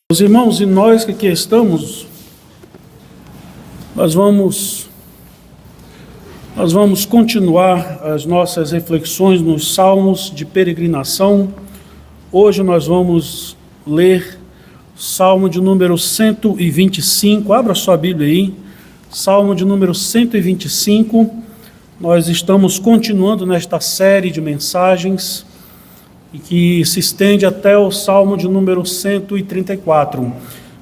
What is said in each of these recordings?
Os irmãos e nós que aqui estamos, nós vamos continuar as nossas reflexões nos Salmos de peregrinação. Hoje nós vamos ler Salmo de número 125, abra sua Bíblia aí, Salmo de número 125, nós estamos continuando nesta série de mensagens, e que se estende até o Salmo de número 134,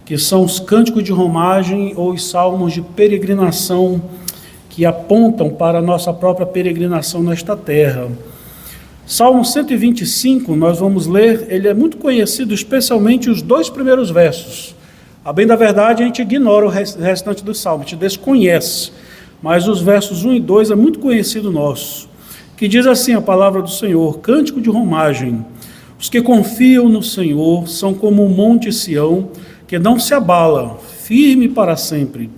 que são os cânticos de romagem ou os salmos de peregrinação, que apontam para a nossa própria peregrinação nesta terra. Salmo 125, nós vamos ler, ele é muito conhecido, especialmente os dois primeiros versos. A bem da verdade, a gente ignora o restante do salmo, a gente desconhece, mas os versos 1 e 2 é muito conhecido nosso, que diz assim a palavra do Senhor: cântico de romagem. Os que confiam no Senhor são como o monte Sião, que não se abala, firme para sempre.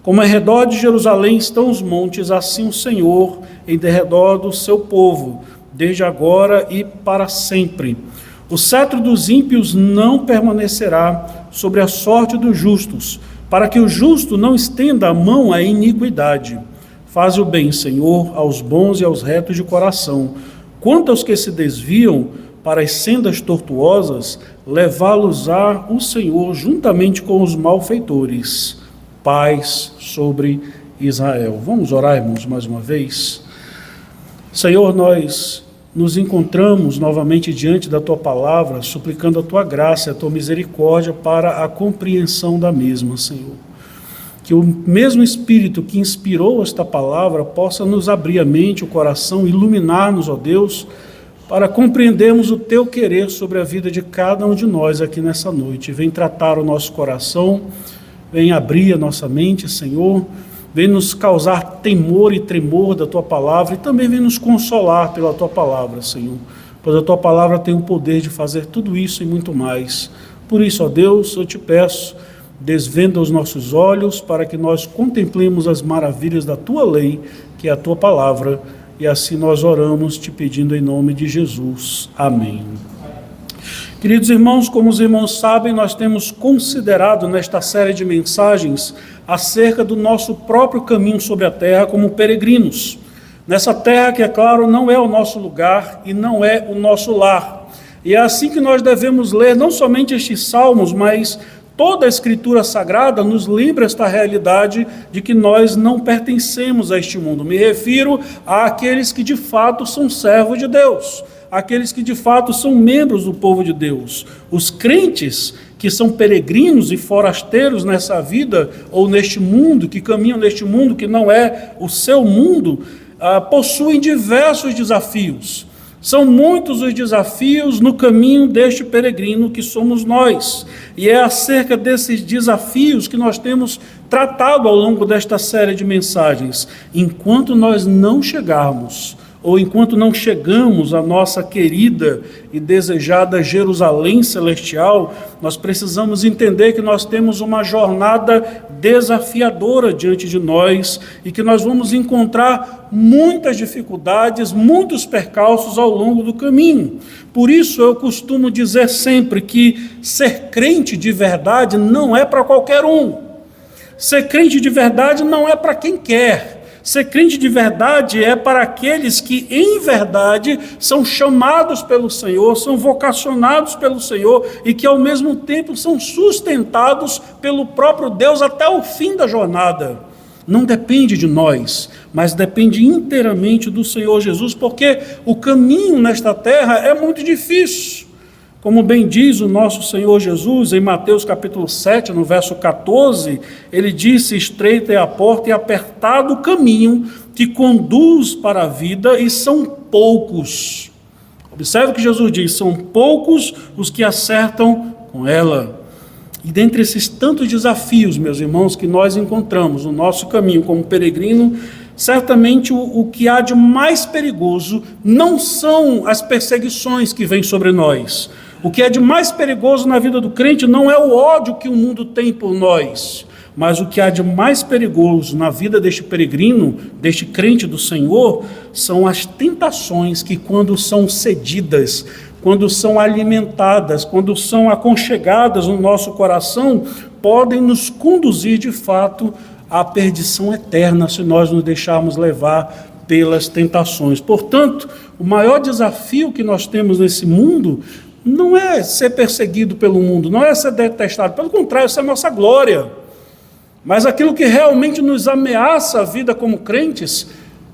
Como em redor de Jerusalém estão os montes, assim o Senhor em derredor do seu povo, desde agora e para sempre. O cetro dos ímpios não permanecerá sobre a sorte dos justos, para que o justo não estenda a mão à iniquidade. Faz o bem, Senhor, aos bons e aos retos de coração. Quanto aos que se desviam para as sendas tortuosas, levá-los-á o Senhor juntamente com os malfeitores. Paz sobre Israel. Vamos orar, irmãos, mais uma vez. Senhor, nós nos encontramos novamente diante da Tua palavra, suplicando a Tua graça e a Tua misericórdia para a compreensão da mesma, Senhor. Que o mesmo Espírito que inspirou esta palavra possa nos abrir a mente, o coração, iluminar-nos, ó Deus, para compreendermos o Teu querer sobre a vida de cada um de nós aqui nessa noite. Vem tratar o nosso coração, vem abrir a nossa mente, Senhor, vem nos causar temor e tremor da Tua palavra e também vem nos consolar pela Tua palavra, Senhor, pois a Tua palavra tem o poder de fazer tudo isso e muito mais. Por isso, ó Deus, eu te peço, desvenda os nossos olhos para que nós contemplemos as maravilhas da Tua lei, que é a Tua palavra, e assim nós oramos te pedindo em nome de Jesus. Amém. Queridos irmãos, como os irmãos sabem, nós temos considerado nesta série de mensagens acerca do nosso próprio caminho sobre a terra como peregrinos. Nessa terra que, é claro, não é o nosso lugar e não é o nosso lar. E é assim que nós devemos ler não somente estes salmos, mas toda a Escritura Sagrada nos lembra esta realidade de que nós não pertencemos a este mundo. Me refiro àqueles que de fato são servos de Deus, aqueles que de fato são membros do povo de Deus. Os crentes que são peregrinos e forasteiros nessa vida ou neste mundo, que caminham neste mundo que não é o seu mundo, possuem diversos desafios. São muitos os desafios no caminho deste peregrino que somos nós. E é acerca desses desafios que nós temos tratado ao longo desta série de mensagens. Enquanto nós não chegarmos, ou enquanto não chegamos à nossa querida e desejada Jerusalém celestial, nós precisamos entender que nós temos uma jornada desafiadora diante de nós e que nós vamos encontrar muitas dificuldades, muitos percalços ao longo do caminho. Por isso eu costumo dizer sempre que ser crente de verdade não é para qualquer um. Ser crente de verdade não é para quem quer. Ser crente de verdade é para aqueles que, em verdade, são chamados pelo Senhor, são vocacionados pelo Senhor e que, ao mesmo tempo, são sustentados pelo próprio Deus até o fim da jornada. Não depende de nós, mas depende inteiramente do Senhor Jesus, porque o caminho nesta terra é muito difícil. Como bem diz o nosso Senhor Jesus, em Mateus capítulo 7, no verso 14, ele disse: estreita é a porta e apertado o caminho que conduz para a vida, e são poucos. Observe o que Jesus diz: são poucos os que acertam com ela. E dentre esses tantos desafios, meus irmãos, que nós encontramos no nosso caminho como peregrino, certamente o que há de mais perigoso não são as perseguições que vêm sobre nós. O que é de mais perigoso na vida do crente não é o ódio que o mundo tem por nós, mas o que há de mais perigoso na vida deste peregrino, deste crente do Senhor, são as tentações que, quando são cedidas, quando são alimentadas, quando são aconchegadas no nosso coração, podem nos conduzir de fato à perdição eterna, se nós nos deixarmos levar pelas tentações. Portanto, o maior desafio que nós temos nesse mundo não é ser perseguido pelo mundo, não é ser detestado, pelo contrário, essa é a nossa glória. Mas aquilo que realmente nos ameaça a vida como crentes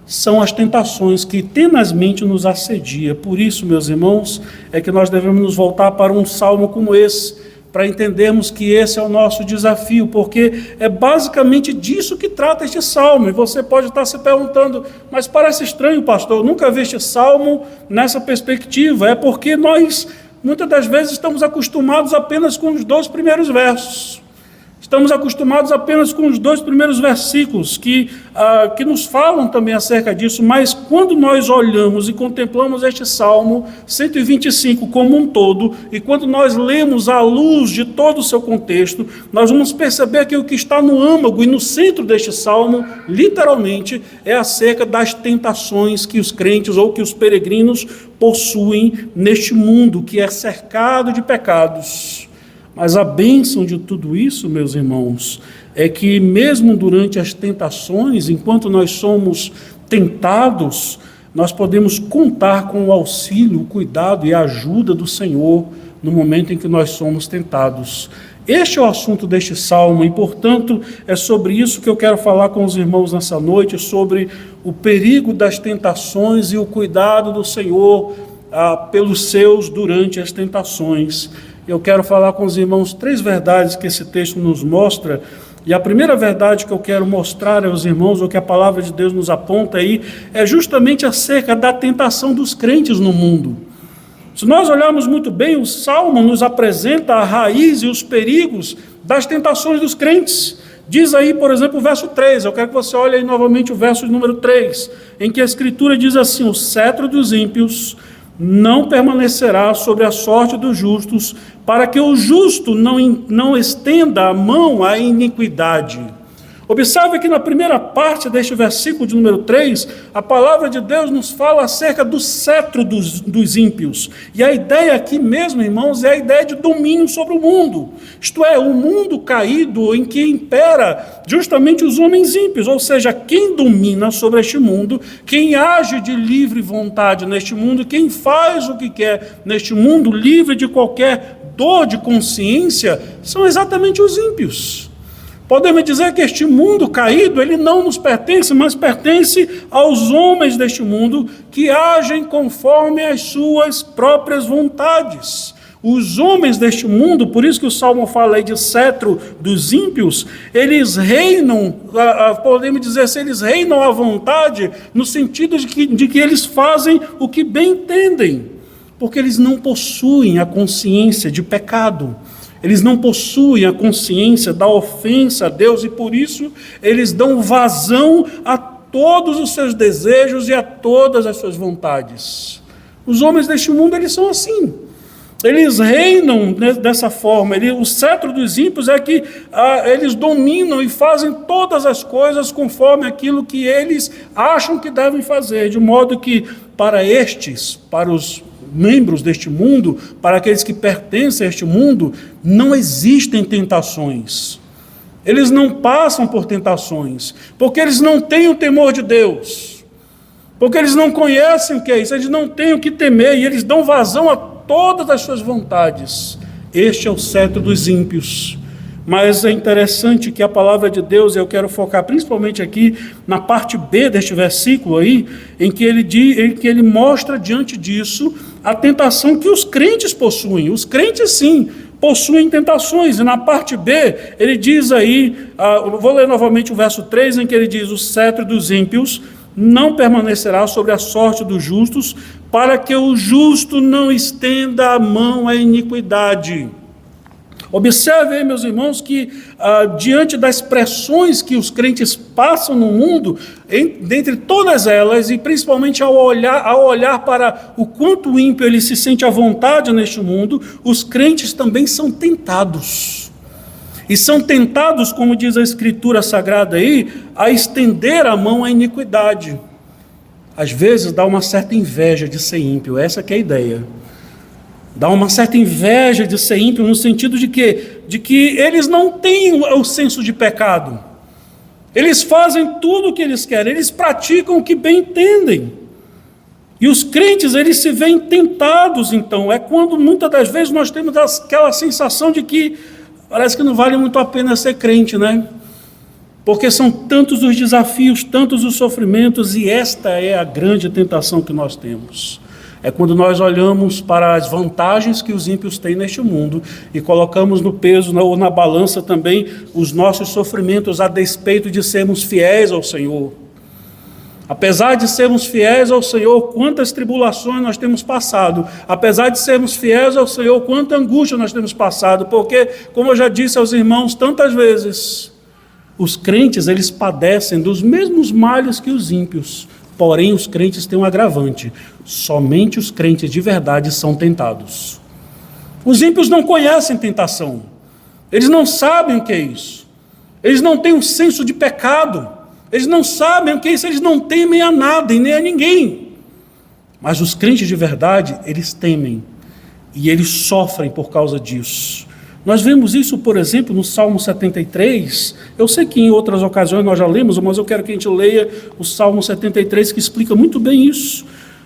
são as tentações que tenazmente nos assedia. Por isso, meus irmãos, é que nós devemos nos voltar para um salmo como esse, para entendermos que esse é o nosso desafio, porque é basicamente disso que trata este salmo. E você pode estar se perguntando, mas parece estranho, pastor, eu nunca vi este salmo nessa perspectiva. É porque nós, muitas das vezes, estamos acostumados apenas com os 2 primeiros versos. Estamos acostumados apenas com os 2 primeiros versículos que nos falam também acerca disso, mas quando nós olhamos e contemplamos este Salmo 125 como um todo, e quando nós lemos à luz de todo o seu contexto, nós vamos perceber que o que está no âmago e no centro deste Salmo, literalmente, é acerca das tentações que os crentes ou que os peregrinos possuem neste mundo que é cercado de pecados. Mas a bênção de tudo isso, meus irmãos, é que mesmo durante as tentações, enquanto nós somos tentados, nós podemos contar com o auxílio, o cuidado e a ajuda do Senhor no momento em que nós somos tentados. Este é o assunto deste salmo e, portanto, é sobre isso que eu quero falar com os irmãos nessa noite, sobre o perigo das tentações e o cuidado do Senhor pelos seus durante as tentações. Eu quero falar com os irmãos 3 verdades que esse texto nos mostra, e a primeira verdade que eu quero mostrar aos irmãos, ou que a palavra de Deus nos aponta aí, é justamente acerca da tentação dos crentes no mundo. Se nós olharmos muito bem, o Salmo nos apresenta a raiz e os perigos das tentações dos crentes. Diz aí, por exemplo, o verso 3, eu quero que você olhe aí novamente o verso número 3, em que a Escritura diz assim: o cetro dos ímpios não permanecerá sobre a sorte dos justos, para que o justo não estenda a mão à iniquidade. Observe que na primeira parte deste versículo de número 3, a palavra de Deus nos fala acerca do cetro dos ímpios. E a ideia aqui mesmo, irmãos, é a ideia de domínio sobre o mundo. Isto é, o mundo caído em que impera justamente os homens ímpios, ou seja, quem domina sobre este mundo, quem age de livre vontade neste mundo, quem faz o que quer neste mundo, livre de qualquer dor de consciência, são exatamente os ímpios. Podemos dizer que este mundo caído, ele não nos pertence, mas pertence aos homens deste mundo que agem conforme as suas próprias vontades. Os homens deste mundo, por isso que o Salmo fala aí de cetro dos ímpios, eles reinam, podemos dizer assim, eles reinam à vontade, no sentido de que eles fazem o que bem entendem, porque eles não possuem a consciência de pecado. Eles não possuem a consciência da ofensa a Deus e por isso eles dão vazão a todos os seus desejos e a todas as suas vontades. Os homens deste mundo, eles são assim. Eles reinam dessa forma. O cetro dos ímpios é que eles dominam e fazem todas as coisas conforme aquilo que eles acham que devem fazer, de modo que para estes, para os membros deste mundo, para aqueles que pertencem a este mundo, não existem tentações. Eles não passam por tentações, porque eles não têm o temor de Deus, porque eles não conhecem o que é isso, eles não têm o que temer, e eles dão vazão a todas as suas vontades. Este é o cetro dos ímpios. Mas é interessante que a palavra de Deus, eu quero focar principalmente aqui na parte B deste versículo aí, em que ele mostra diante disso a tentação que os crentes possuem. Os crentes, sim, possuem tentações. E na parte B, ele diz aí, vou ler novamente o verso 3, em que ele diz: o cetro dos ímpios não permanecerá sobre a sorte dos justos, para que o justo não estenda a mão à iniquidade. Observe aí, meus irmãos, que diante das pressões que os crentes passam no mundo, dentre todas elas, e principalmente ao olhar para o quanto o ímpio ele se sente à vontade neste mundo, os crentes também são tentados. E são tentados, como diz a Escritura Sagrada aí, a estender a mão à iniquidade. Às vezes dá uma certa inveja de ser ímpio, essa que é a ideia. Dá uma certa inveja de ser ímpio, no sentido de que eles não têm o senso de pecado. Eles fazem tudo o que eles querem, eles praticam o que bem entendem. E os crentes, eles se veem tentados, então. É quando muitas das vezes nós temos aquela sensação de que parece que não vale muito a pena ser crente, né? Porque são tantos os desafios, tantos os sofrimentos, e esta é a grande tentação que nós temos. É quando nós olhamos para as vantagens que os ímpios têm neste mundo e colocamos no peso ou na balança também os nossos sofrimentos a despeito de sermos fiéis ao Senhor. Apesar de sermos fiéis ao Senhor, quantas tribulações nós temos passado. Apesar de sermos fiéis ao Senhor, quanta angústia nós temos passado. Porque, como eu já disse aos irmãos tantas vezes, os crentes, eles padecem dos mesmos males que os ímpios. Porém, os crentes têm um agravante. Somente os crentes de verdade são tentados. Os ímpios não conhecem tentação. Eles não sabem o que é isso. Eles não têm um senso de pecado. Eles não sabem o que é isso. Eles não temem a nada e nem a ninguém. Mas os crentes de verdade, eles temem. E eles sofrem por causa disso. Nós vemos isso, por exemplo, no Salmo 73. Eu sei que em outras ocasiões nós já lemos, mas eu quero que a gente leia o Salmo 73, que explica muito bem isso.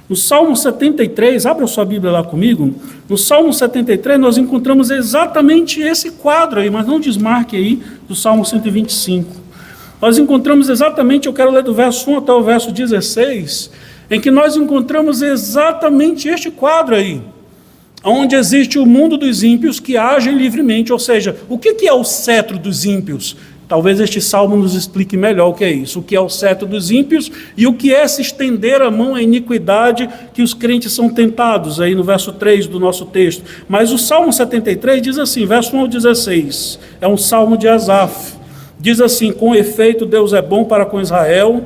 No Salmo 73, abra sua Bíblia lá comigo. No Salmo 73 nós encontramos exatamente esse quadro aí, mas não desmarque aí, do Salmo 125. Nós encontramos exatamente, eu quero ler do verso 1 até o verso 16, em que nós encontramos exatamente este quadro aí, onde existe o mundo dos ímpios que agem livremente. Ou seja, o que é o cetro dos ímpios? Talvez este salmo nos explique melhor o que é isso. O que é o cetro dos ímpios e o que é se estender a mão à iniquidade que os crentes são tentados, aí no verso 3 do nosso texto. Mas o Salmo 73 diz assim, verso 1 ao 16, é um salmo de Asaf. Diz assim: com efeito Deus é bom para com Israel,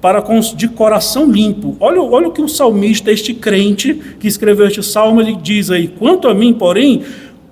para com os de coração limpo. Olha o que o salmista, este crente que escreveu este salmo, ele diz aí: quanto a mim, porém,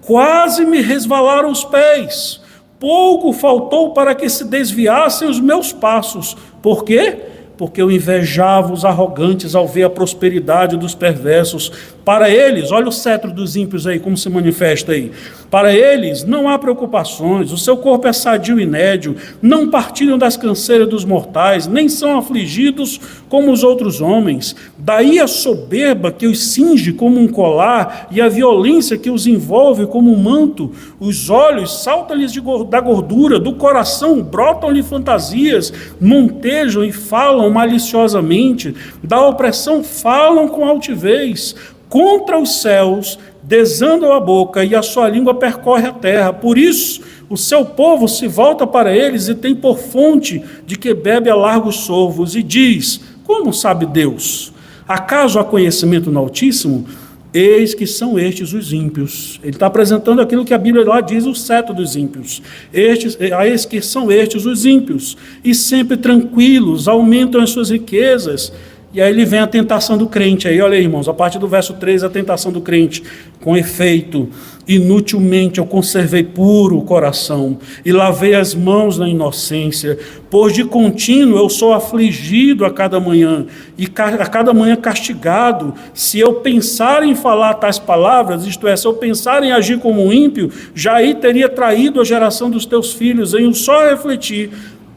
quase me resvalaram os pés, pouco faltou para que se desviassem os meus passos. Por quê? Porque eu invejava os arrogantes ao ver a prosperidade dos perversos. Para eles, olha o cetro dos ímpios aí, como se manifesta aí. Para eles não há preocupações, o seu corpo é sadio e nédio, não partilham das canseiras dos mortais, nem são afligidos como os outros homens. Daí a soberba que os cinge como um colar e a violência que os envolve como um manto. Os olhos saltam-lhes da gordura, do coração brotam-lhe fantasias, montejam e falam maliciosamente, da opressão falam com altivez. Contra os céus desandam a boca e a sua língua percorre a terra. Por isso o seu povo se volta para eles e tem por fonte de que bebe a largos sorvos. E diz: como sabe Deus? Acaso há conhecimento no Altíssimo? Eis que são estes os ímpios. Ele está apresentando aquilo que a Bíblia lá diz, o cetro dos ímpios. Eis que são estes os ímpios, e sempre tranquilos, aumentam as suas riquezas. E aí ele vem a tentação do crente. Aí, olha aí, irmãos, a partir do verso 3, a tentação do crente. Com efeito, inutilmente eu conservei puro o coração e lavei as mãos na inocência, pois de contínuo eu sou afligido a cada manhã, e a cada manhã castigado. Se eu pensar em falar tais palavras, isto é, se eu pensar em agir como um ímpio, já aí teria traído a geração dos teus filhos. Em um só refletir,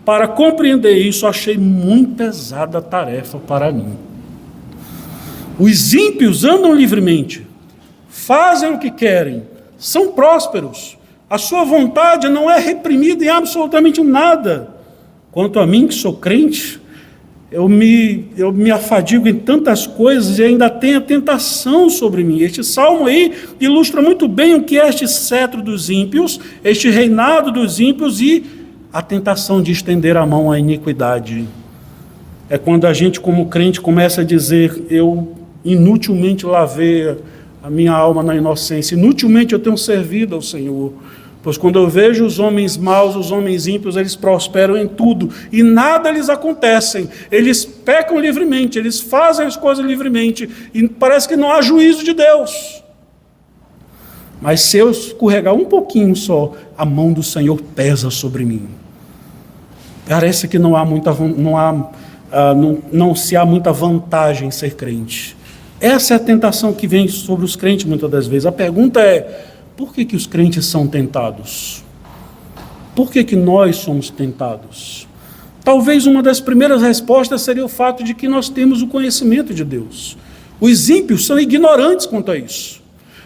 para compreender isso, achei muito pesada a tarefa para mim. Os ímpios andam livremente, fazem o que querem, são prósperos, a sua vontade não é reprimida em absolutamente nada. Quanto a mim, que sou crente, eu me afadigo em tantas coisas e ainda tenho a tentação sobre mim. Este salmo aí ilustra muito bem o que é este cetro dos ímpios, este reinado dos ímpios e a tentação de estender a mão à iniquidade. É quando a gente, como crente, começa a dizer: eu inutilmente lavei a minha alma na inocência, inutilmente eu tenho servido ao Senhor, pois quando eu vejo os homens maus, os homens ímpios, eles prosperam em tudo, e nada lhes acontece, eles pecam livremente, eles fazem as coisas livremente, e parece que não há juízo de Deus. Mas se eu escorregar um pouquinho só, a mão do Senhor pesa sobre mim. Parece que não se há muita vantagem em ser crente. Essa é a tentação que vem sobre os crentes muitas das vezes. A pergunta é, por que os crentes são tentados? Por que nós somos tentados? Talvez uma das primeiras respostas seria o fato de que nós temos o conhecimento de Deus. Os ímpios são ignorantes quanto a isso.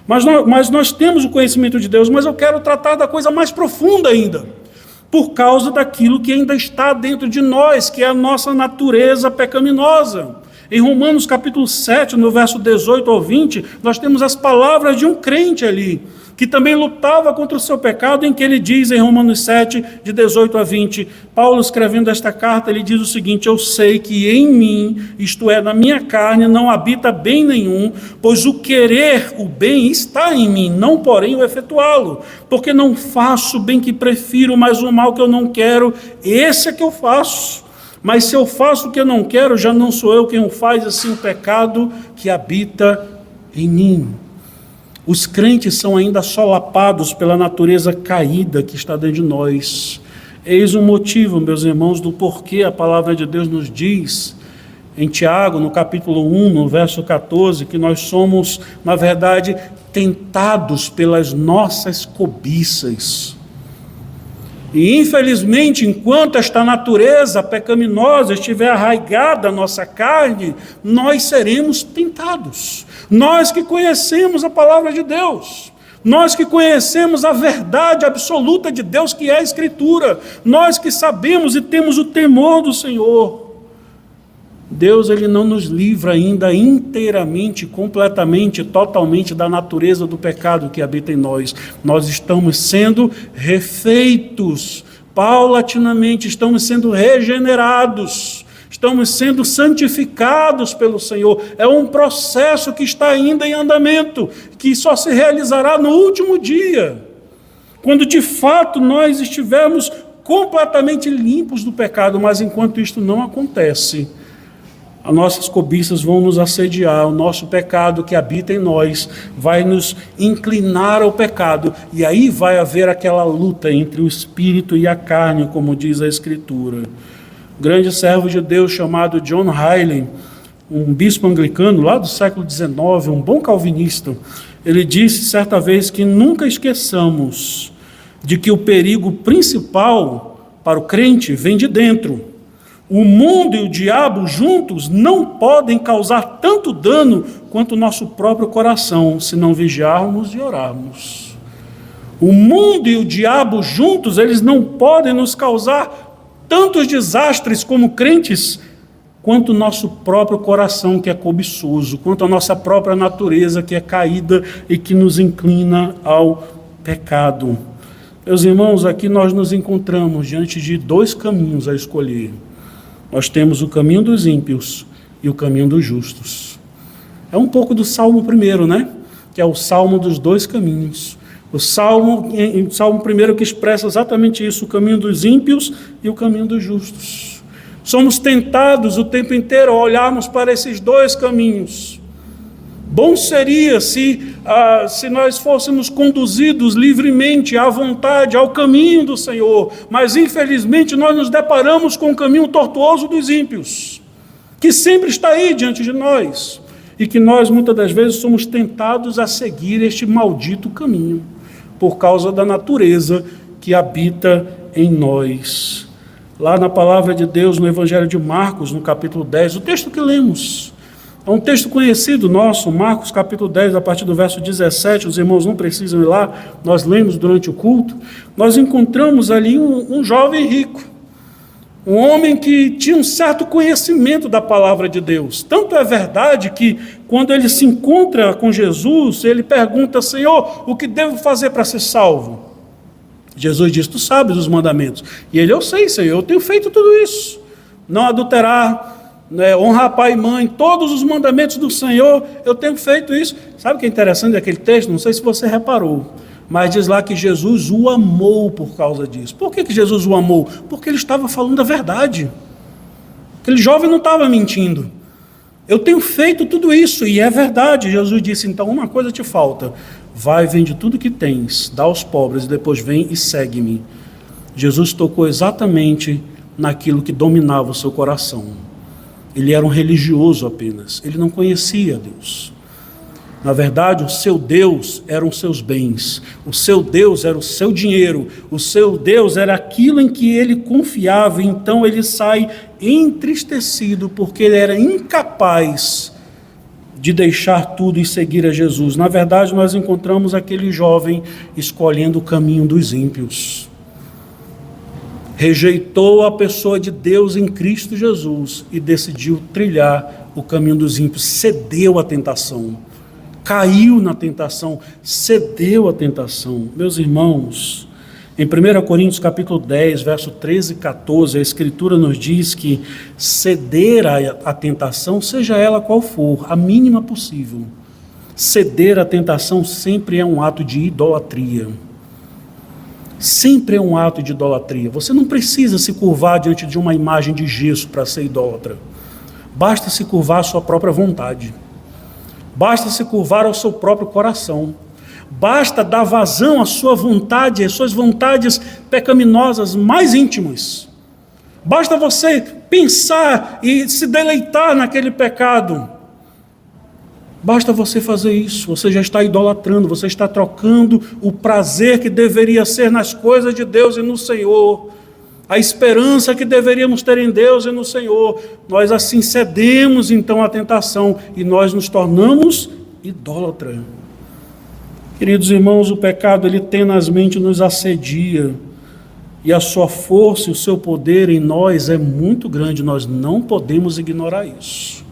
Mas nós temos o conhecimento de Deus, mas eu quero tratar da coisa mais profunda ainda, por causa daquilo que ainda está dentro de nós, que é a nossa natureza pecaminosa. Em Romanos capítulo 7, no verso 18 ao 20, nós temos as palavras de um crente ali, que também lutava contra o seu pecado, em que ele diz em Romanos 7, de 18 a 20, Paulo escrevendo esta carta, ele diz o seguinte: eu sei que em mim, isto é, na minha carne, não habita bem nenhum, pois o querer o bem está em mim, não porém o efetuá-lo, porque não faço o bem que prefiro, mas o mal que eu não quero, esse é que eu faço. Mas se eu faço o que eu não quero, já não sou eu quem o faz, assim o pecado que habita em mim. Os crentes são ainda solapados pela natureza caída que está dentro de nós. Eis o motivo, meus irmãos, do porquê a palavra de Deus nos diz, em Tiago, no capítulo 1, no verso 14, que nós somos, na verdade, tentados pelas nossas cobiças. E, infelizmente, enquanto esta natureza pecaminosa estiver arraigada na nossa carne, nós seremos tentados. Nós que conhecemos a palavra de Deus, nós que conhecemos a verdade absoluta de Deus, que é a Escritura, nós que sabemos e temos o temor do Senhor, Deus, Ele não nos livra ainda inteiramente, completamente, totalmente da natureza do pecado que habita em nós. Nós estamos sendo refeitos, paulatinamente, estamos sendo regenerados, estamos sendo santificados pelo Senhor. É um processo que está ainda em andamento, que só se realizará no último dia, quando de fato nós estivermos completamente limpos do pecado. Mas enquanto isto não acontece, as nossas cobiças vão nos assediar, o nosso pecado que habita em nós vai nos inclinar ao pecado, e aí vai haver aquela luta entre o espírito e a carne, como diz a Escritura. Um grande servo de Deus chamado John Riley, um bispo anglicano lá do século XIX, um bom calvinista, ele disse certa vez que nunca esqueçamos de que o perigo principal para o crente vem de dentro. O mundo e o diabo juntos não podem causar tanto dano quanto o nosso próprio coração, se não vigiarmos e orarmos. O mundo e o diabo juntos, eles não podem nos causar tantos desastres como crentes, quanto o nosso próprio coração que é cobiçoso, quanto a nossa própria natureza que é caída e que nos inclina ao pecado. Meus irmãos, aqui nós nos encontramos diante de dois caminhos a escolher. Nós temos o caminho dos ímpios e o caminho dos justos. É um pouco do Salmo 1, né? Que é o Salmo dos dois caminhos. O Salmo 1 que expressa exatamente isso, o caminho dos ímpios e o caminho dos justos. Somos tentados o tempo inteiro a olharmos para esses dois caminhos. Bom seria se nós fôssemos conduzidos livremente, à vontade, ao caminho do Senhor, mas infelizmente nós nos deparamos com o caminho tortuoso dos ímpios, que sempre está aí diante de nós, e que nós muitas das vezes somos tentados a seguir este maldito caminho, por causa da natureza que habita em nós. Lá na palavra de Deus, no Evangelho de Marcos, no capítulo 10, o texto que lemos, é um texto conhecido nosso, Marcos capítulo 10, a partir do verso 17, os irmãos não precisam ir lá, nós lemos durante o culto. Nós encontramos ali um jovem rico, um homem que tinha um certo conhecimento da palavra de Deus. Tanto é verdade que quando ele se encontra com Jesus, ele pergunta: Senhor, o que devo fazer para ser salvo? Jesus diz: tu sabes os mandamentos. E ele: eu sei, Senhor, eu tenho feito tudo isso. Não adulterar, honrar pai e mãe, todos os mandamentos do Senhor, eu tenho feito isso. Sabe o que é interessante daquele texto? Não sei se você reparou, mas diz lá que Jesus o amou por causa disso. Por que Jesus o amou? Porque ele estava falando a verdade. Aquele jovem não estava mentindo. Eu tenho feito tudo isso, e é verdade. Jesus disse: então uma coisa te falta, vai, vende tudo que tens, dá aos pobres, e depois vem e segue-me. Jesus tocou exatamente naquilo que dominava o seu coração. Ele era um religioso apenas, ele não conhecia Deus. Na verdade, o seu Deus eram os seus bens, o seu Deus era o seu dinheiro, o seu Deus era aquilo em que ele confiava. Então ele sai entristecido porque ele era incapaz de deixar tudo e seguir a Jesus. Na verdade, nós encontramos aquele jovem escolhendo o caminho dos ímpios. Rejeitou a pessoa de Deus em Cristo Jesus e decidiu trilhar o caminho dos ímpios, cedeu à tentação. Caiu na tentação, cedeu à tentação. Meus irmãos, em 1 Coríntios capítulo 10, verso 13 e 14, a Escritura nos diz que ceder à tentação, seja ela qual for, a mínima possível, ceder à tentação sempre é um ato de idolatria. Sempre é um ato de idolatria. Você não precisa se curvar diante de uma imagem de gesso para ser idólatra. Basta se curvar à sua própria vontade. Basta se curvar ao seu próprio coração. Basta dar vazão à sua vontade, às suas vontades pecaminosas mais íntimas. Basta você pensar e se deleitar naquele pecado. Basta você fazer isso, você já está idolatrando, você está trocando o prazer que deveria ser nas coisas de Deus e no Senhor, a esperança que deveríamos ter em Deus e no Senhor. Nós assim cedemos então à tentação e nós nos tornamos idólatras. Queridos irmãos, o pecado ele tenazmente nos assedia e a sua força e o seu poder em nós é muito grande, nós não podemos ignorar isso.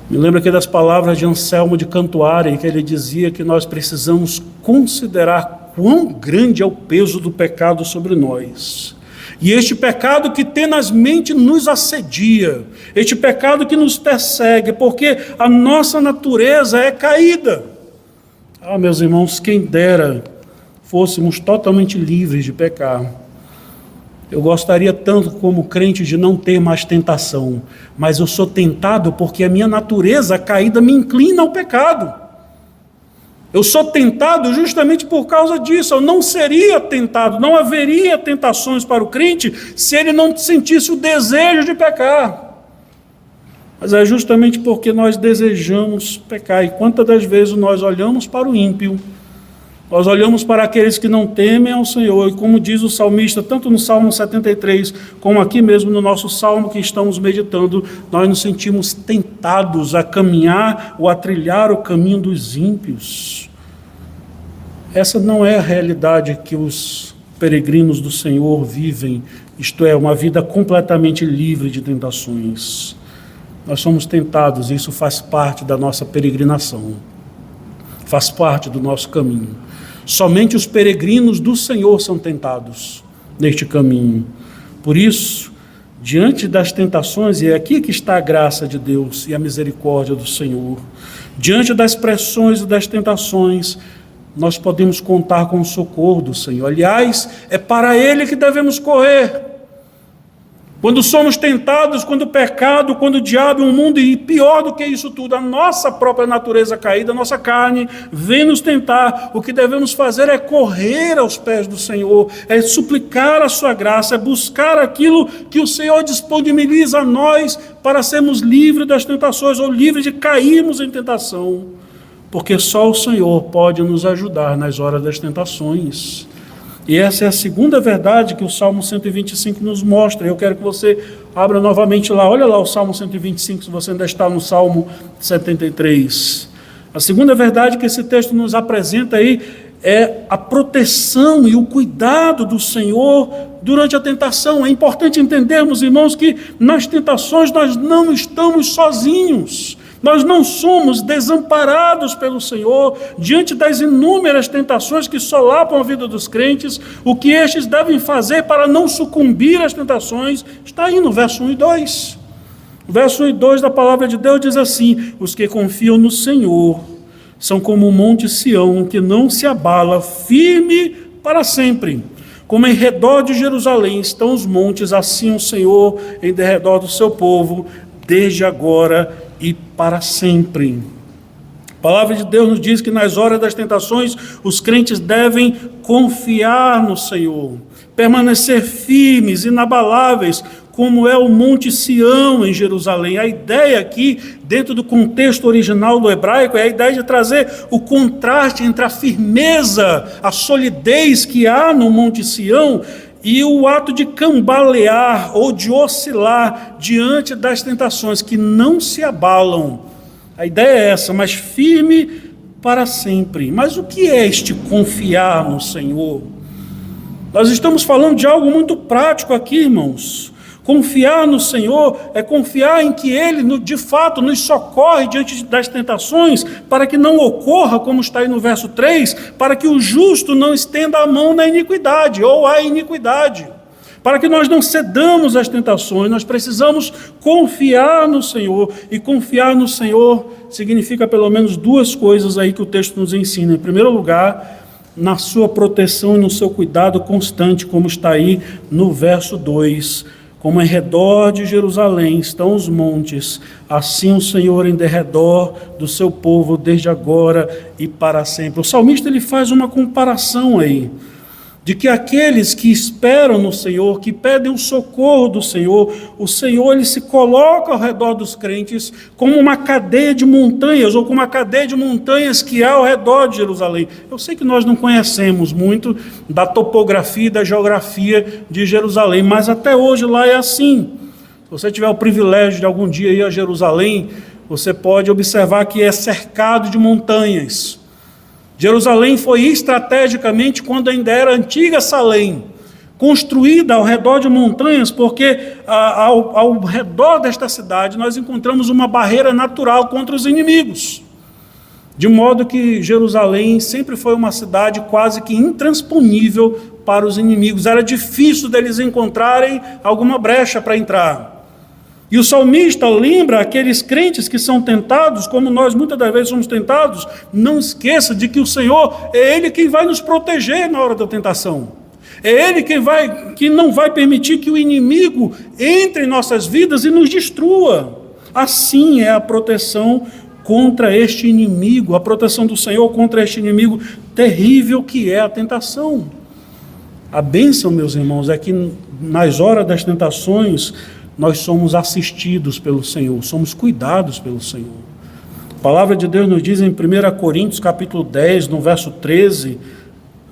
Me lembro aqui das palavras de Anselmo de Cantuária, que ele dizia que nós precisamos considerar quão grande é o peso do pecado sobre nós. E este pecado que tenazmente nos assedia, este pecado que nos persegue, porque a nossa natureza é caída. Ah, meus irmãos, quem dera fôssemos totalmente livres de pecar. Eu gostaria tanto como crente de não ter mais tentação, mas eu sou tentado porque a minha natureza caída me inclina ao pecado. Eu sou tentado justamente por causa disso. Eu não seria tentado, não haveria tentações para o crente se ele não sentisse o desejo de pecar. Mas é justamente porque nós desejamos pecar. E quantas das vezes nós olhamos para o ímpio, nós olhamos para aqueles que não temem ao Senhor, e como diz o salmista, tanto no Salmo 73, como aqui mesmo no nosso Salmo que estamos meditando, nós nos sentimos tentados a caminhar ou a trilhar o caminho dos ímpios. Essa não é a realidade que os peregrinos do Senhor vivem, isto é, uma vida completamente livre de tentações. Nós somos tentados, e isso faz parte da nossa peregrinação, faz parte do nosso caminho. Somente os peregrinos do Senhor são tentados neste caminho. Por isso, diante das tentações, e é aqui que está a graça de Deus e a misericórdia do Senhor, diante das pressões e das tentações, nós podemos contar com o socorro do Senhor. Aliás, é para Ele que devemos correr. Quando somos tentados, quando o pecado, quando o diabo, o mundo, e pior do que isso tudo, a nossa própria natureza caída, a nossa carne, vem nos tentar, o que devemos fazer é correr aos pés do Senhor, é suplicar a sua graça, é buscar aquilo que o Senhor disponibiliza a nós para sermos livres das tentações, ou livres de cairmos em tentação, porque só o Senhor pode nos ajudar nas horas das tentações. E essa é a segunda verdade que o Salmo 125 nos mostra. Eu quero que você abra novamente lá, olha lá o Salmo 125, se você ainda está no Salmo 73. A segunda verdade que esse texto nos apresenta aí é a proteção e o cuidado do Senhor durante a tentação. É importante entendermos, irmãos, que nas tentações nós não estamos sozinhos. Nós não somos desamparados pelo Senhor diante das inúmeras tentações que solapam a vida dos crentes. O que estes devem fazer para não sucumbir às tentações está aí no verso 1 e 2. O verso 1 e 2 da palavra de Deus diz assim: os que confiam no Senhor são como o monte Sião, que não se abala, firme para sempre. Como em redor de Jerusalém estão os montes, assim o Senhor em derredor do seu povo, desde agora e para sempre. A palavra de Deus nos diz que nas horas das tentações, os crentes devem confiar no Senhor, permanecer firmes, inabaláveis, como é o Monte Sião em Jerusalém. A ideia aqui, dentro do contexto original do hebraico, é a ideia de trazer o contraste entre a firmeza, a solidez que há no Monte Sião e o ato de cambalear ou de oscilar diante das tentações, que não se abalam. A ideia é essa, mas firme para sempre. Mas o que é este confiar no Senhor? Nós estamos falando de algo muito prático aqui, irmãos. Confiar no Senhor é confiar em que Ele, de fato, nos socorre diante das tentações, para que não ocorra, como está aí no verso 3, para que o justo não estenda a mão na iniquidade, ou à iniquidade. Para que nós não cedamos às tentações, nós precisamos confiar no Senhor. E confiar no Senhor significa pelo menos duas coisas aí que o texto nos ensina. Em primeiro lugar, na sua proteção e no seu cuidado constante, como está aí no verso 2. Como em redor de Jerusalém estão os montes, assim o Senhor em derredor do seu povo, desde agora e para sempre. O salmista ele faz uma comparação aí, de que aqueles que esperam no Senhor, que pedem o socorro do Senhor, o Senhor ele se coloca ao redor dos crentes como uma cadeia de montanhas, ou como uma cadeia de montanhas que há ao redor de Jerusalém. Eu sei que nós não conhecemos muito da topografia e da geografia de Jerusalém, mas até hoje lá é assim. Se você tiver o privilégio de algum dia ir a Jerusalém, você pode observar que é cercado de montanhas. Jerusalém foi estrategicamente, quando ainda era antiga Salém, construída ao redor de montanhas, porque ao redor desta cidade nós encontramos uma barreira natural contra os inimigos. De modo que Jerusalém sempre foi uma cidade quase que intransponível para os inimigos. Era difícil deles encontrarem alguma brecha para entrar. E o salmista lembra aqueles crentes que são tentados, como nós muitas das vezes somos tentados, não esqueça de que o Senhor é Ele quem vai nos proteger na hora da tentação. É Ele que não vai permitir que o inimigo entre em nossas vidas e nos destrua. Assim é a proteção contra este inimigo, a proteção do Senhor contra este inimigo terrível que é a tentação. A bênção, meus irmãos, é que nas horas das tentações nós somos assistidos pelo Senhor, somos cuidados pelo Senhor. A palavra de Deus nos diz em 1 Coríntios capítulo 10, no verso 13,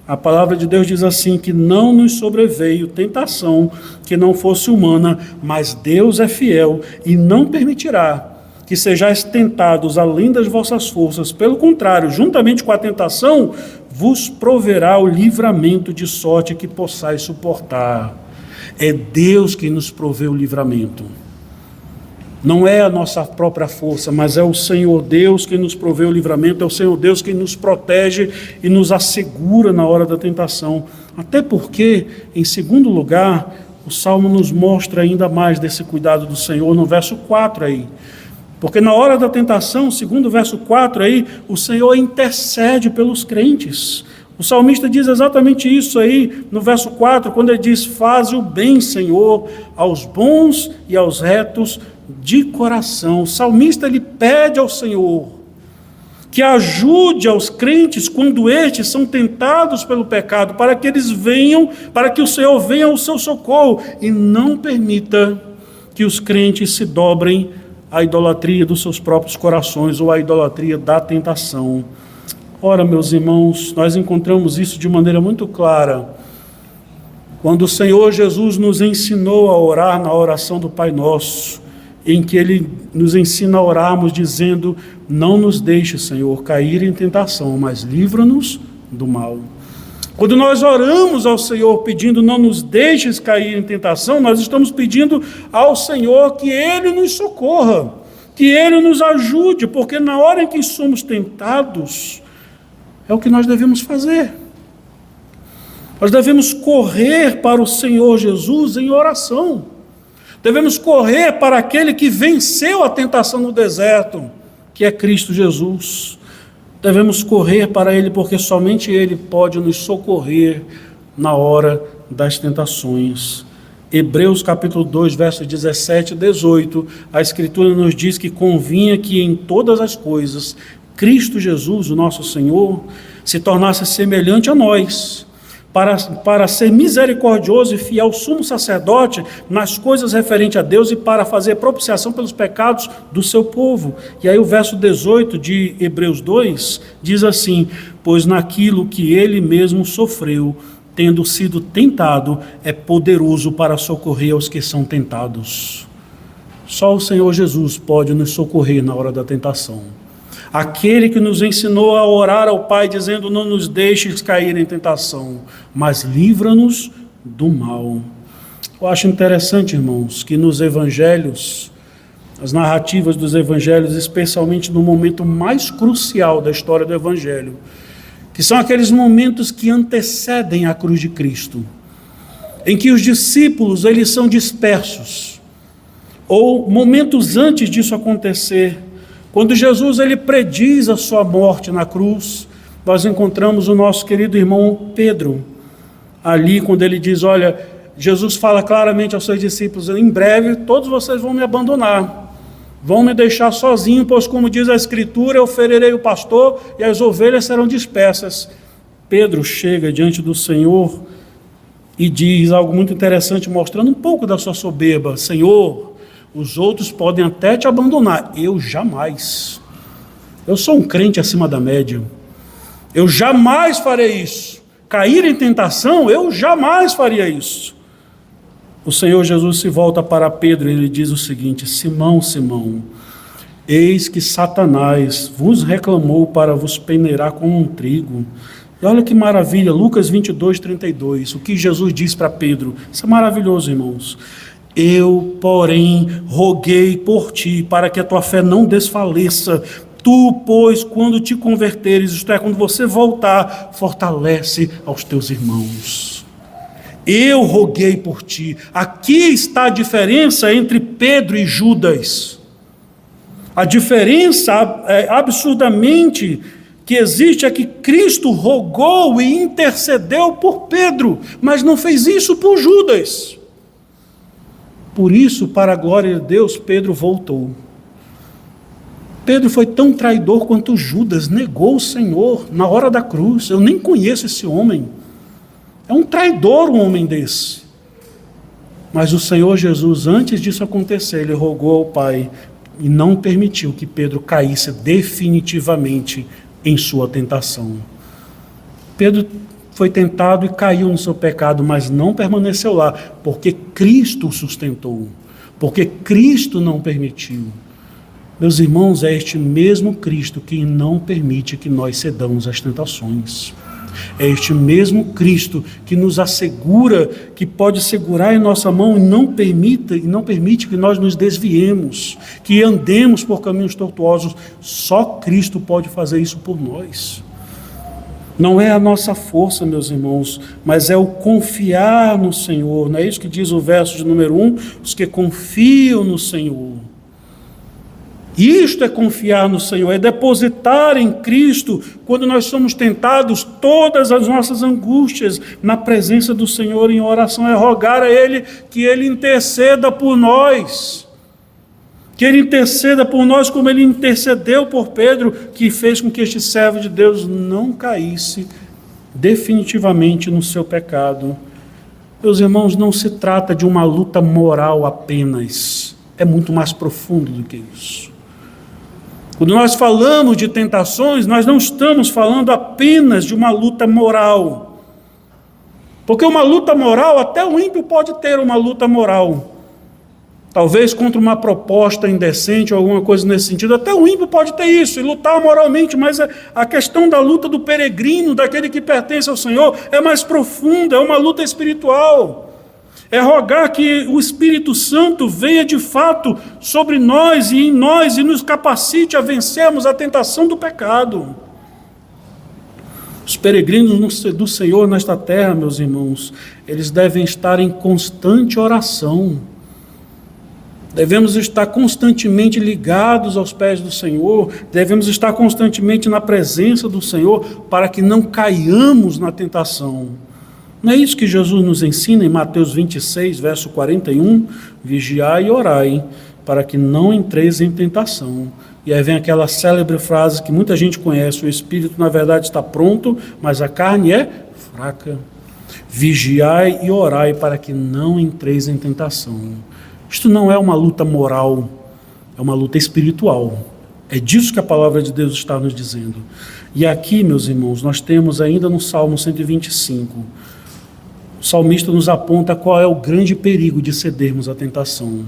a palavra de Deus diz assim, que não nos sobreveio tentação que não fosse humana, mas Deus é fiel e não permitirá que sejais tentados além das vossas forças. Pelo contrário, juntamente com a tentação, vos proverá o livramento de sorte que possais suportar. É Deus quem nos provê o livramento. Não é a nossa própria força, mas é o Senhor Deus quem nos provê o livramento, é o Senhor Deus quem nos protege e nos assegura na hora da tentação. Até porque, em segundo lugar, o Salmo nos mostra ainda mais desse cuidado do Senhor no verso 4 aí. Porque na hora da tentação, segundo o verso 4 aí, o Senhor intercede pelos crentes. O salmista diz exatamente isso aí no verso 4, quando ele diz, faze o bem, Senhor, aos bons e aos retos de coração. O salmista ele pede ao Senhor que ajude aos crentes quando estes são tentados pelo pecado, para que eles venham, para que o Senhor venha ao seu socorro e não permita que os crentes se dobrem à idolatria dos seus próprios corações ou à idolatria da tentação. Ora, meus irmãos, nós encontramos isso de maneira muito clara quando o Senhor Jesus nos ensinou a orar na oração do Pai Nosso, em que Ele nos ensina a orarmos dizendo, não nos deixe, Senhor, cair em tentação, mas livra-nos do mal. Quando nós oramos ao Senhor pedindo, não nos deixes cair em tentação, nós estamos pedindo ao Senhor que Ele nos socorra, que Ele nos ajude, porque na hora em que somos tentados, é o que nós devemos fazer. Nós devemos correr para o Senhor Jesus em oração. Devemos correr para aquele que venceu a tentação no deserto, que é Cristo Jesus. Devemos correr para Ele, porque somente Ele pode nos socorrer na hora das tentações. Hebreus capítulo 2, versos 17 e 18, a Escritura nos diz que convinha que em todas as coisas Cristo Jesus, o nosso Senhor, se tornasse semelhante a nós, para ser misericordioso e fiel sumo sacerdote nas coisas referentes a Deus e para fazer propiciação pelos pecados do seu povo. E aí o verso 18 de Hebreus 2 diz assim: pois naquilo que ele mesmo sofreu, tendo sido tentado, é poderoso para socorrer aos que são tentados. Só o Senhor Jesus pode nos socorrer na hora da tentação. Aquele que nos ensinou a orar ao Pai, dizendo: não nos deixes cair em tentação, mas livra-nos do mal. Eu acho interessante, irmãos, que nos evangelhos, as narrativas dos evangelhos, especialmente no momento mais crucial da história do evangelho, que são aqueles momentos que antecedem a cruz de Cristo, em que os discípulos eles são dispersos, ou momentos antes disso acontecer, quando Jesus ele prediz a sua morte na cruz, nós encontramos o nosso querido irmão Pedro, ali quando ele diz: olha, Jesus fala claramente aos seus discípulos: em breve todos vocês vão me abandonar, vão me deixar sozinho, pois como diz a Escritura, eu ferirei o pastor e as ovelhas serão dispersas. Pedro chega diante do Senhor e diz algo muito interessante, mostrando um pouco da sua soberba: Senhor, os outros podem até te abandonar, eu jamais. Eu sou um crente acima da média, eu jamais farei isso. Cair em tentação, eu jamais faria isso. O Senhor Jesus se volta para Pedro e ele diz o seguinte: Simão, Simão, eis que Satanás vos reclamou para vos peneirar como um trigo. E olha que maravilha, Lucas 22, 32, o que Jesus diz para Pedro. Isso é maravilhoso, irmãos. Eu, porém, roguei por ti, para que a tua fé não desfaleça. Tu, pois, quando te converteres, isto é, quando você voltar, fortalece aos teus irmãos. Eu roguei por ti. Aqui está a diferença entre Pedro e Judas. A diferença absurdamente que existe é que Cristo rogou e intercedeu por Pedro, mas não fez isso por Judas. Por isso, para a glória de Deus, Pedro voltou. Pedro foi tão traidor quanto Judas, negou o Senhor na hora da cruz. Eu nem conheço esse homem. É um traidor um homem desse. Mas o Senhor Jesus, antes disso acontecer, ele rogou ao Pai e não permitiu que Pedro caísse definitivamente em sua tentação. Pedro foi tentado e caiu no seu pecado, mas não permaneceu lá, porque Cristo o sustentou, porque Cristo não permitiu. Meus irmãos, é este mesmo Cristo que não permite que nós cedamos às tentações. É este mesmo Cristo que nos assegura, que pode segurar em nossa mão e não permite que nós nos desviemos, que andemos por caminhos tortuosos. Só Cristo pode fazer isso por nós. Não é a nossa força, meus irmãos, mas é o confiar no Senhor. Não é isso que diz o verso de número 1? Os que confiam no Senhor. Isto é confiar no Senhor, é depositar em Cristo, quando nós somos tentados, todas as nossas angústias na presença do Senhor em oração, é rogar a Ele que Ele interceda por nós. Que Ele interceda por nós como Ele intercedeu por Pedro, que fez com que este servo de Deus não caísse definitivamente no seu pecado. Meus irmãos, não se trata de uma luta moral apenas, é muito mais profundo do que isso. Quando nós falamos de tentações, nós não estamos falando apenas de uma luta moral. Porque uma luta moral, até o ímpio pode ter uma luta moral. Talvez contra uma proposta indecente ou alguma coisa nesse sentido, até o ímpio pode ter isso, e lutar moralmente, mas a questão da luta do peregrino, daquele que pertence ao Senhor, é mais profunda, é uma luta espiritual. É rogar que o Espírito Santo venha de fato sobre nós e em nós e nos capacite a vencermos a tentação do pecado. Os peregrinos do Senhor nesta terra, meus irmãos, eles devem estar em constante oração. Devemos estar constantemente ligados aos pés do Senhor, devemos estar constantemente na presença do Senhor para que não caiamos na tentação. Não é isso que Jesus nos ensina em Mateus 26, verso 41? Vigiai e orai, para que não entreis em tentação. E aí vem aquela célebre frase que muita gente conhece: o espírito na verdade está pronto, mas a carne é fraca. Vigiai e orai para que não entreis em tentação. Isto não é uma luta moral, é uma luta espiritual. É disso que a palavra de Deus está nos dizendo. E aqui, meus irmãos, nós temos ainda no Salmo 125, o salmista nos aponta qual é o grande perigo de cedermos à tentação.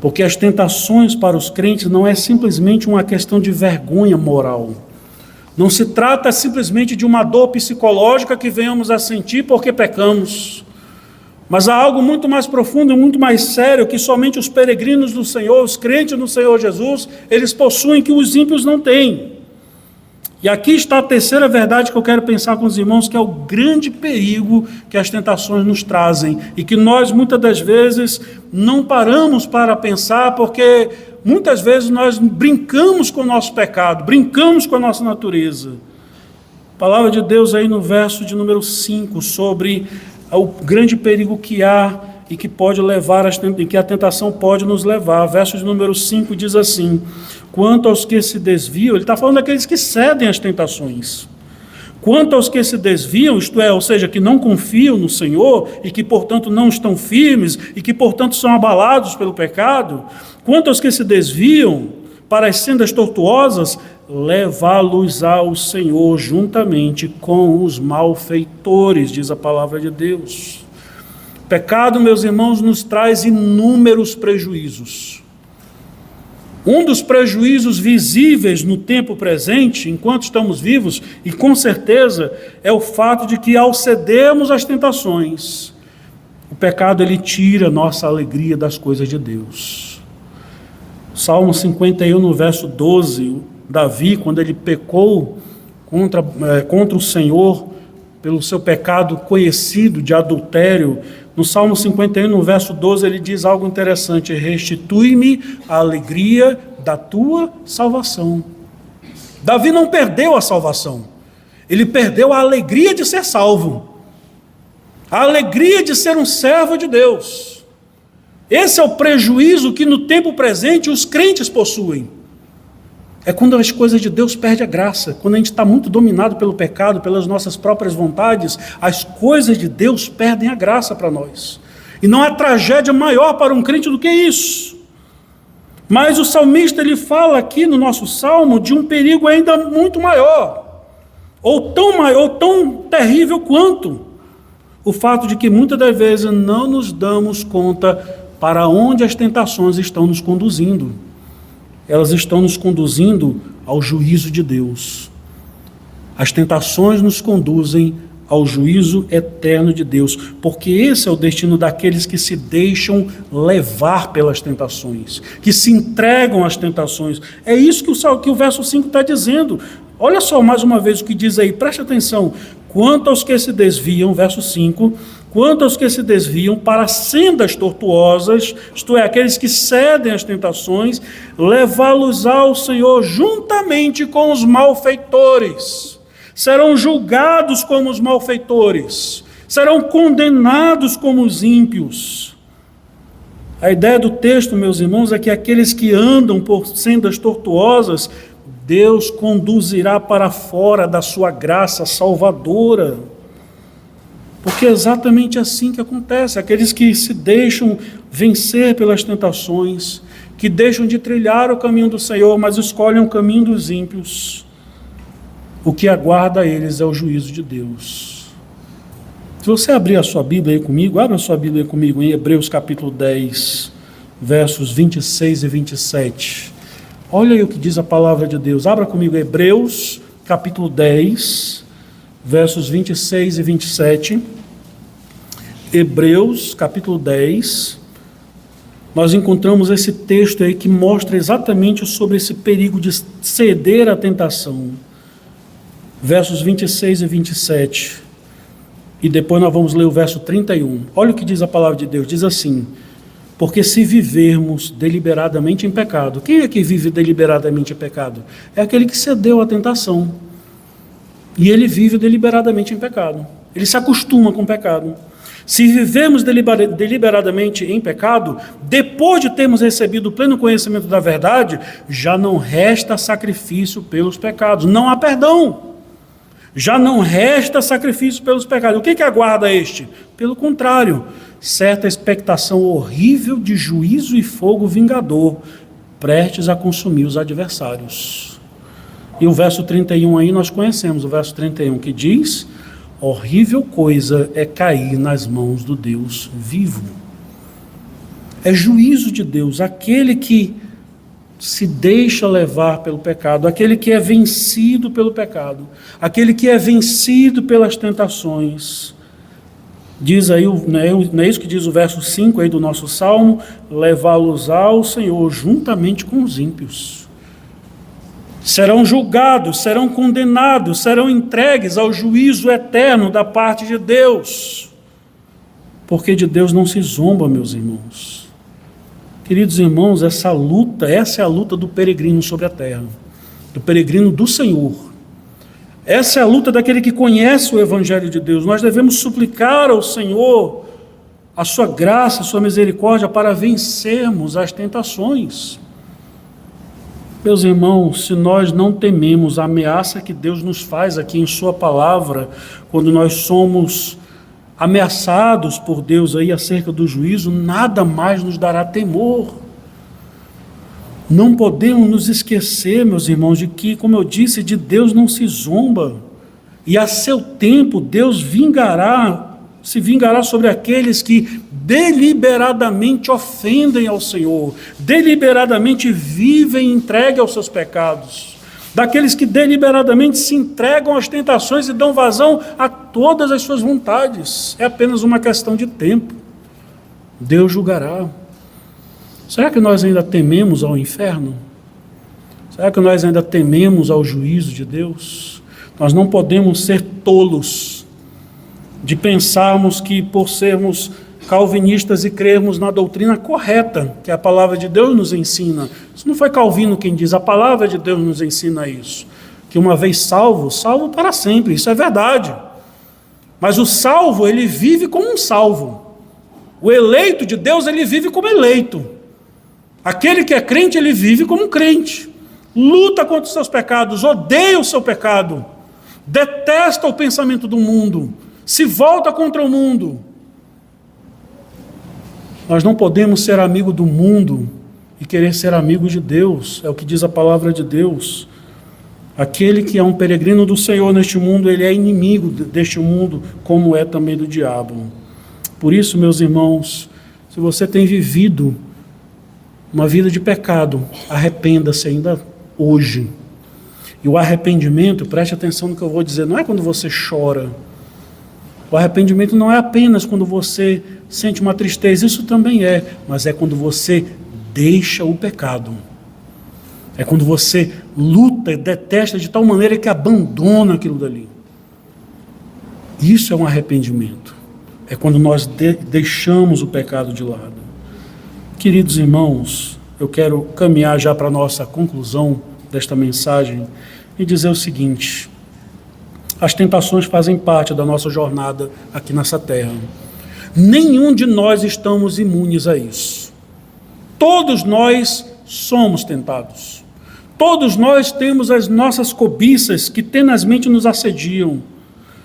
Porque as tentações para os crentes não é simplesmente uma questão de vergonha moral. Não se trata simplesmente de uma dor psicológica que venhamos a sentir porque pecamos. Mas há algo muito mais profundo e muito mais sério que somente os peregrinos do Senhor, os crentes no Senhor Jesus, eles possuem que os ímpios não têm. E aqui está a terceira verdade que eu quero pensar com os irmãos, que é o grande perigo que as tentações nos trazem e que nós muitas das vezes não paramos para pensar, porque muitas vezes nós brincamos com o nosso pecado, brincamos com a nossa natureza. A palavra de Deus aí no verso de número 5, sobre o grande perigo que há e que pode levar, e que a tentação pode nos levar. Verso de número 5 diz assim: quanto aos que se desviam, ele está falando daqueles que cedem às tentações. Quanto aos que se desviam, isto é, ou seja, que não confiam no Senhor e que, portanto, não estão firmes e que, portanto, são abalados pelo pecado, quanto aos que se desviam para as sendas tortuosas, levá-los ao Senhor juntamente com os malfeitores, diz a palavra de Deus. O pecado, meus irmãos, nos traz inúmeros prejuízos. Um dos prejuízos visíveis no tempo presente, enquanto estamos vivos, e com certeza, é o fato de que ao cedermos às tentações, o pecado ele tira nossa alegria das coisas de Deus. Salmo 51, no verso 12, Davi, quando ele pecou contra o Senhor, pelo seu pecado conhecido de adultério, no Salmo 51, no verso 12, ele diz algo interessante: restitui-me a alegria da tua salvação. Davi não perdeu a salvação, ele perdeu a alegria de ser salvo, a alegria de ser um servo de Deus. Esse é o prejuízo que no tempo presente os crentes possuem. É quando as coisas de Deus perdem a graça, quando a gente está muito dominado pelo pecado, pelas nossas próprias vontades, as coisas de Deus perdem a graça para nós. E não há tragédia maior para um crente do que isso. Mas o salmista ele fala aqui no nosso salmo de um perigo ainda muito maior, ou tão maior, tão terrível quanto o fato de que muitas das vezes não nos damos conta para onde as tentações estão nos conduzindo. Elas estão nos conduzindo ao juízo de Deus. As tentações nos conduzem ao juízo eterno de Deus, porque esse é o destino daqueles que se deixam levar pelas tentações, que se entregam às tentações. É isso que o verso 5 está dizendo. Olha só mais uma vez o que diz aí, preste atenção. Quanto aos que se desviam, verso 5, quanto aos que se desviam para sendas tortuosas, isto é, aqueles que cedem às tentações, levá-los ao Senhor juntamente com os malfeitores. Serão julgados como os malfeitores, serão condenados como os ímpios. A ideia do texto, meus irmãos, é que aqueles que andam por sendas tortuosas, Deus conduzirá para fora da sua graça salvadora. Porque é exatamente assim que acontece. Aqueles que se deixam vencer pelas tentações, que deixam de trilhar o caminho do Senhor, mas escolhem o caminho dos ímpios, o que aguarda eles é o juízo de Deus. Se você abrir a sua Bíblia aí comigo, abra a sua Bíblia comigo em Hebreus capítulo 10, versos 26 e 27. Olha aí o que diz a palavra de Deus. Abra comigo Hebreus capítulo 10, versos 26 e 27. Hebreus capítulo 10. Nós encontramos esse texto aí que mostra exatamente sobre esse perigo de ceder à tentação. Versos 26 e 27. E depois nós vamos ler o verso 31. Olha o que diz a palavra de Deus. Diz assim: porque se vivermos deliberadamente em pecado. Quem é que vive deliberadamente em pecado? É aquele que cedeu à tentação. E ele vive deliberadamente em pecado. Ele se acostuma com o pecado. Se vivemos deliberadamente em pecado, depois de termos recebido o pleno conhecimento da verdade, já não resta sacrifício pelos pecados. Não há perdão. Já não resta sacrifício pelos pecados. O que aguarda este? Pelo contrário, certa expectação horrível de juízo e fogo vingador, prestes a consumir os adversários. E o verso 31 aí nós conhecemos, o verso 31 que diz: horrível coisa é cair nas mãos do Deus vivo. É juízo de Deus, aquele que se deixa levar pelo pecado, aquele que é vencido pelo pecado, aquele que é vencido pelas tentações. Diz aí, não é isso que diz o verso 5 aí do nosso salmo? Levá-los ao Senhor juntamente com os ímpios. Serão julgados, serão condenados, serão entregues ao juízo eterno da parte de Deus. Porque de Deus não se zomba, meus irmãos. Queridos irmãos, essa é a luta do peregrino sobre a terra, do peregrino do Senhor. Essa é a luta daquele que conhece o Evangelho de Deus. Nós devemos suplicar ao Senhor a sua graça, a sua misericórdia para vencermos as tentações. Meus irmãos, se nós não tememos a ameaça que Deus nos faz aqui em sua palavra, quando nós somos ameaçados por Deus aí acerca do juízo, nada mais nos dará temor. Não podemos nos esquecer, meus irmãos, de que, como eu disse, de Deus não se zomba, e a seu tempo Deus se vingará sobre aqueles que deliberadamente ofendem ao Senhor, deliberadamente vivem entregue aos seus pecados, daqueles que deliberadamente se entregam às tentações e dão vazão a todas as suas vontades. É apenas uma questão de tempo. Deus julgará. Será que nós ainda tememos ao inferno? Será que nós ainda tememos ao juízo de Deus? Nós não podemos ser tolos de pensarmos que, por sermos calvinistas e crermos na doutrina correta, que a palavra de Deus nos ensina. Isso não foi Calvino quem diz, a palavra de Deus nos ensina isso. Que uma vez salvo, salvo para sempre, isso é verdade. Mas o salvo, ele vive como um salvo. O eleito de Deus, ele vive como eleito. Aquele que é crente, ele vive como um crente. Luta contra os seus pecados, odeia o seu pecado, detesta o pensamento do mundo, se volta contra o mundo. Nós não podemos ser amigo do mundo e querer ser amigo de Deus, é o que diz a palavra de Deus. Aquele que é um peregrino do Senhor neste mundo, ele é inimigo deste mundo, como é também do diabo. Por isso, meus irmãos, se você tem vivido uma vida de pecado, arrependa-se ainda hoje. E o arrependimento, preste atenção no que eu vou dizer, não é quando você chora. O arrependimento não é apenas quando você sente uma tristeza, isso também é, mas é quando você deixa o pecado. É quando você luta e detesta de tal maneira que abandona aquilo dali. Isso é um arrependimento. É quando nós deixamos o pecado de lado. Queridos irmãos, eu quero caminhar já para a nossa conclusão desta mensagem e dizer o seguinte: as tentações fazem parte da nossa jornada aqui nessa terra. Nenhum de nós estamos imunes a isso. Todos nós somos tentados. Todos nós temos as nossas cobiças que tenazmente nos assediam.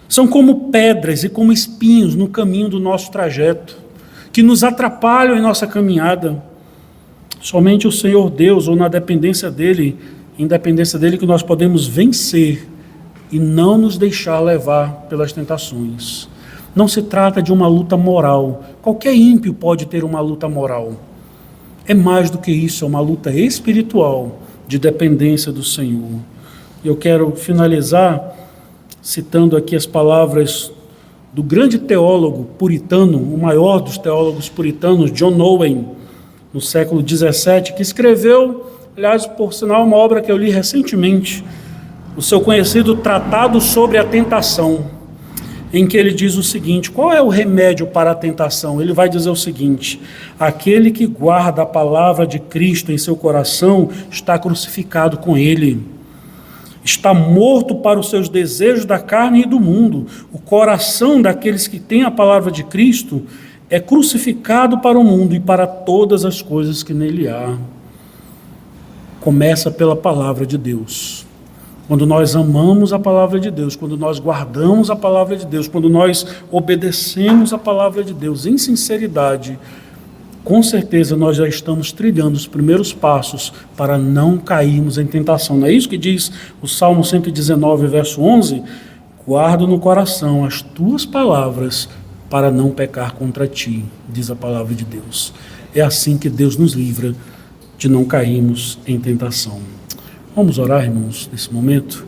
São como pedras e como espinhos no caminho do nosso trajeto, que nos atrapalham em nossa caminhada. Somente o Senhor Deus, ou na dependência dEle, independência dEle, que nós podemos vencer e não nos deixar levar pelas tentações. Não se trata de uma luta moral. Qualquer ímpio pode ter uma luta moral. É mais do que isso, é uma luta espiritual de dependência do Senhor. Eu quero finalizar citando aqui as palavras do grande teólogo puritano, o maior dos teólogos puritanos, John Owen, no século XVII, que escreveu, aliás, por sinal, uma obra que eu li recentemente, o seu conhecido Tratado sobre a Tentação, em que ele diz o seguinte: qual é o remédio para a tentação? Ele vai dizer o seguinte: aquele que guarda a palavra de Cristo em seu coração está crucificado com ele, está morto para os seus desejos da carne e do mundo. O coração daqueles que têm a palavra de Cristo é crucificado para o mundo e para todas as coisas que nele há. Começa pela palavra de Deus. Quando nós amamos a palavra de Deus, quando nós guardamos a palavra de Deus, quando nós obedecemos a palavra de Deus em sinceridade, com certeza nós já estamos trilhando os primeiros passos para não cairmos em tentação. Não é isso que diz o Salmo 119, verso 11? Guardo no coração as tuas palavras para não pecar contra ti, diz a palavra de Deus. É assim que Deus nos livra de não cairmos em tentação. Vamos orar, irmãos, nesse momento?